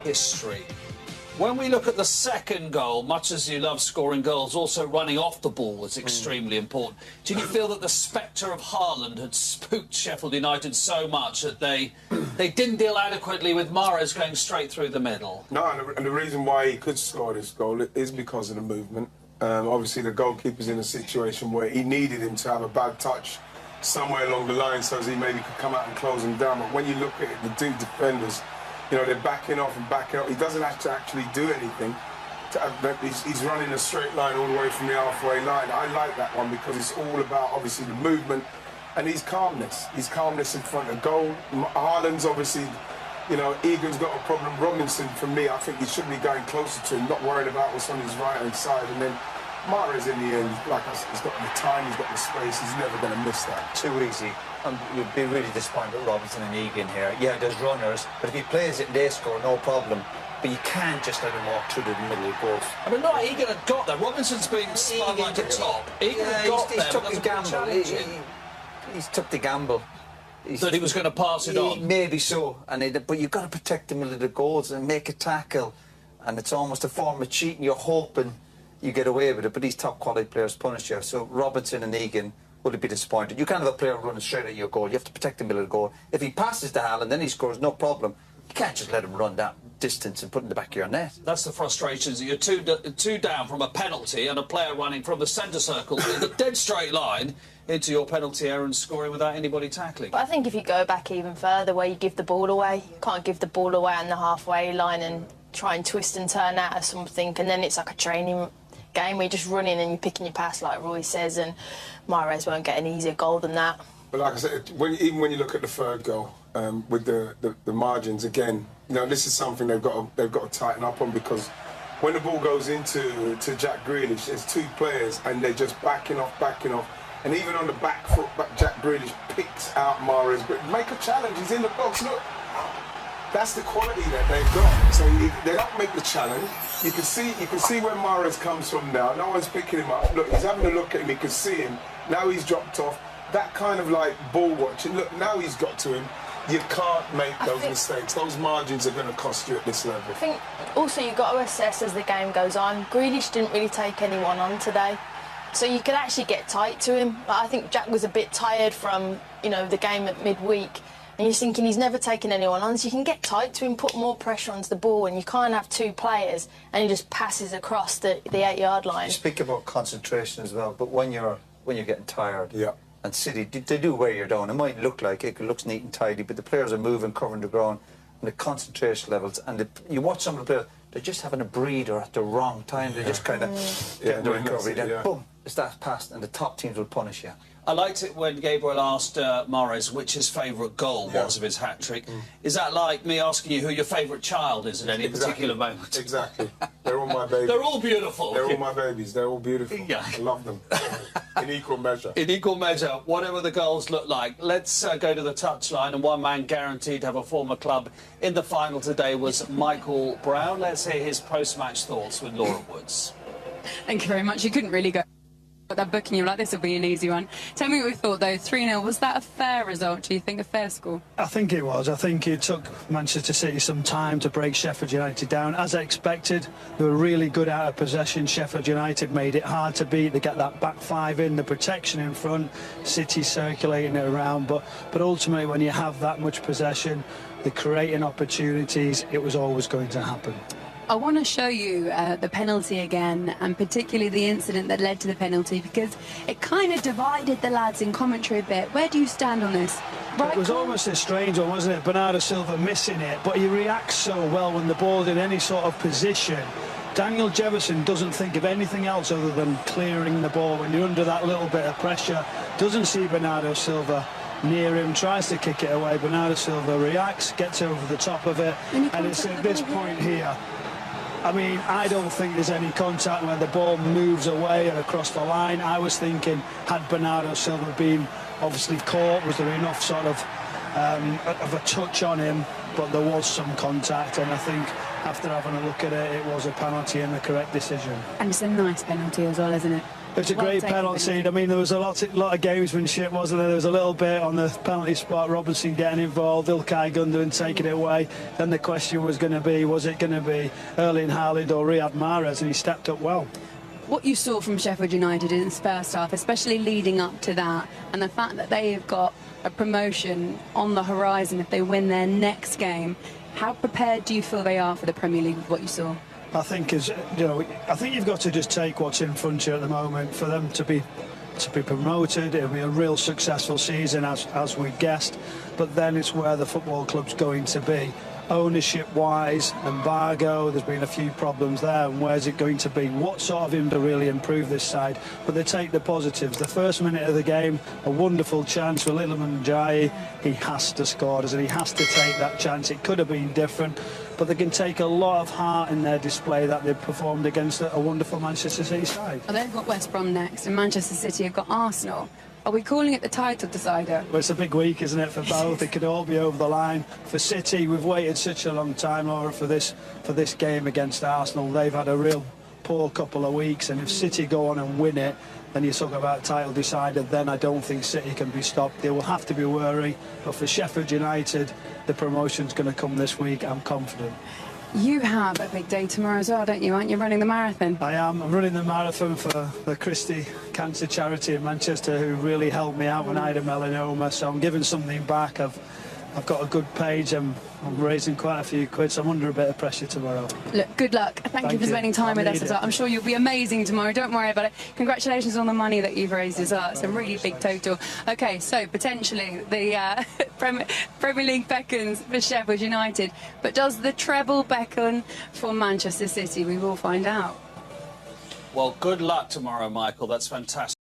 history. When we look at the second goal, much as you love scoring goals, also running off the ball was extremely important. Did you feel that the spectre of Haaland had spooked Sheffield United so much that they didn't deal adequately with Mahrez going straight through the middle? No, and the reason why he could score this goal is because of the movement. Obviously, the goalkeeper's in a situation where he needed him to have a bad touch somewhere along the line so as he maybe could come out and close him down. But when you look at it, the two defenders, you know, they're backing off and backing up. He doesn't have to actually do anything. He's running a straight line all the way from the halfway line. I like that one because it's all about, obviously, the movement and his calmness. His calmness in front of goal. Haaland's obviously, you know, Egan's got a problem. Robinson, for me, I think he should be going closer to him, not worried about what's on his right-hand side. And then Mahrez, in the end, like I said, he's got the time, he's got the space, he's never going to miss that. Too easy. You'd be really disappointed with Robinson and Egan here. Yeah, there's runners, but if he plays it and they score, no problem. But you can't just let him walk through the middle of the post. I mean, not Egan had got there. Robinson's been spun like a top. Egan had got there, took the gamble. He's took the gamble. That he was going to pass it on? Maybe so. But you've got to protect the middle of the goals and make a tackle. And it's almost a form of cheating. You're hoping you get away with it, but these top quality players punish you. So Robinson and Egan would be disappointed. You can't have a player running straight at your goal. You have to protect the middle of the goal. If he passes to Haaland, then he scores, no problem. You can't just let him run that distance and put it in the back of your net. That's the frustrations. You're two down from a penalty and a player running from the centre circle in a dead straight line into your penalty area and scoring without anybody tackling. But I think if you go back even further, where you give the ball away, you can't give the ball away on the halfway line and try and twist and turn out of something, and then it's like a training game where you're just running and you're picking your pass, like Roy says, and Mahrez won't get an easier goal than that. But like I said, even when you look at the third goal, with the margins again, you know, this is something they've got to tighten up on, because when the ball goes into Jack Grealish, there's two players and they're just backing off, and even on the back foot, Jack Grealish picks out Mahrez. But make a challenge. He's in the box. Look, that's the quality that they've got. So they don't make the challenge. You can see where Mahrez comes from now. No one's picking him up. Look, he's having a look at him. He can see him. Now he's dropped off. That kind of like ball watching. Look, now he's got to him. You can't make those mistakes. Those margins are going to cost you at this level. I think also you've got to assess as the game goes on. Grealish didn't really take anyone on today, so you could actually get tight to him. But I think Jack was a bit tired from, you know, the game at midweek, and you're thinking he's never taken anyone on, so you can get tight to him, put more pressure onto the ball, and you can't have two players and he just passes across the 8-yard line. You speak about concentration as well, but when you're getting tired. Yeah. And City, they do wear you down. It might look like it looks neat and tidy, but the players are moving, covering the ground, and the concentration levels. And you watch some of the players, they're just having a breather at the wrong time. They're just kind of getting the recovery. Then boom, it's that passed, and the top teams will punish you. I liked it when Gabriel asked Mahrez which his favourite goal was of his hat-trick. Is that like me asking you who your favourite child is at any particular moment? Exactly. They're all my babies. They're all beautiful. They're all my babies. They're all beautiful. Yeah. I love them. In equal measure. In equal measure, whatever the goals look like. Let's go to the touchline, and one man guaranteed to have a former club in the final today was Michael Brown. Let's hear his post-match thoughts with Laura Woods. Thank you very much. You couldn't really go that booking you like this will be an easy one. Tell me what you thought though. 3-0, was that a fair result? Do you think a fair score? I think it was. I think it took Manchester City some time to break Sheffield United down. As I expected, they were really good out of possession. Sheffield United made it hard to beat. They get that back five in, the protection in front, City circulating it around. But ultimately, when you have that much possession, the creating opportunities, it was always going to happen. I want to show you the penalty again, and particularly the incident that led to the penalty, because it kind of divided the lads in commentary a bit. Where do you stand on this? Right, it was almost a strange one, wasn't it? Bernardo Silva missing it, but he reacts so well when the ball's in any sort of position. Daniel Jefferson doesn't think of anything else other than clearing the ball when you're under that little bit of pressure. Doesn't see Bernardo Silva near him, tries to kick it away. Bernardo Silva reacts, gets over the top of it, and it's at this point here. I mean, I don't think there's any contact when the ball moves away and across the line. I was thinking, had Bernardo Silva been obviously caught, was there enough sort of a touch on him? But there was some contact, and I think after having a look at it, it was a penalty and the correct decision. And it's a nice penalty as well, isn't it? It's a great penalty. I mean, there was a lot of gamesmanship, wasn't there? There was a little bit on the penalty spot, Robinson getting involved, Ilkay Gundogan taking it away. Then the question was going to be, was it going to be Erling Haaland or Riyad Mahrez? And he stepped up well. What you saw from Sheffield United in its first half, especially leading up to that, and the fact that they have got a promotion on the horizon if they win their next game, how prepared do you feel they are for the Premier League with what you saw? I think I think you've got to just take what's in front of you at the moment. For them to be promoted, it'll be a real successful season as we guessed. But then it's where the football club's going to be. Ownership-wise, embargo, there's been a few problems there, and where's it going to be? What sort of him to really improve this side? But they take the positives. The first minute of the game, a wonderful chance for Iliman Ndiaye. He has to score, doesn't he? He has to take that chance. It could have been different, but they can take a lot of heart in their display that they've performed against a wonderful Manchester City side. Well, they've got West Brom next, and Manchester City have got Arsenal. Are we calling it the title decider? Well, it's a big week, isn't it, for both? It could all be over the line. For City, we've waited such a long time, Laura, for this game against Arsenal. They've had a real poor couple of weeks, and if City go on and win it, then you talk about title decider, then I don't think City can be stopped. They will have to be wary. But for Sheffield United, the promotion's going to come this week, I'm confident. You have a big day tomorrow as well, don't you? Aren't you running the marathon? I am. I'm running the marathon for the Christie Cancer Charity in Manchester, who really helped me out when I had a melanoma. So I'm giving something back. I've got a good page. I'm raising quite a few quid, so I'm under a bit of pressure tomorrow. Look, good luck. Thank you for spending time with us as well. I'm sure you'll be amazing tomorrow. Don't worry about it. Congratulations on the money that you've raised as well. It's a really big total. OK, so potentially the Premier League beckons for Sheffield United. But does the treble beckon for Manchester City? We will find out. Well, good luck tomorrow, Michael. That's fantastic.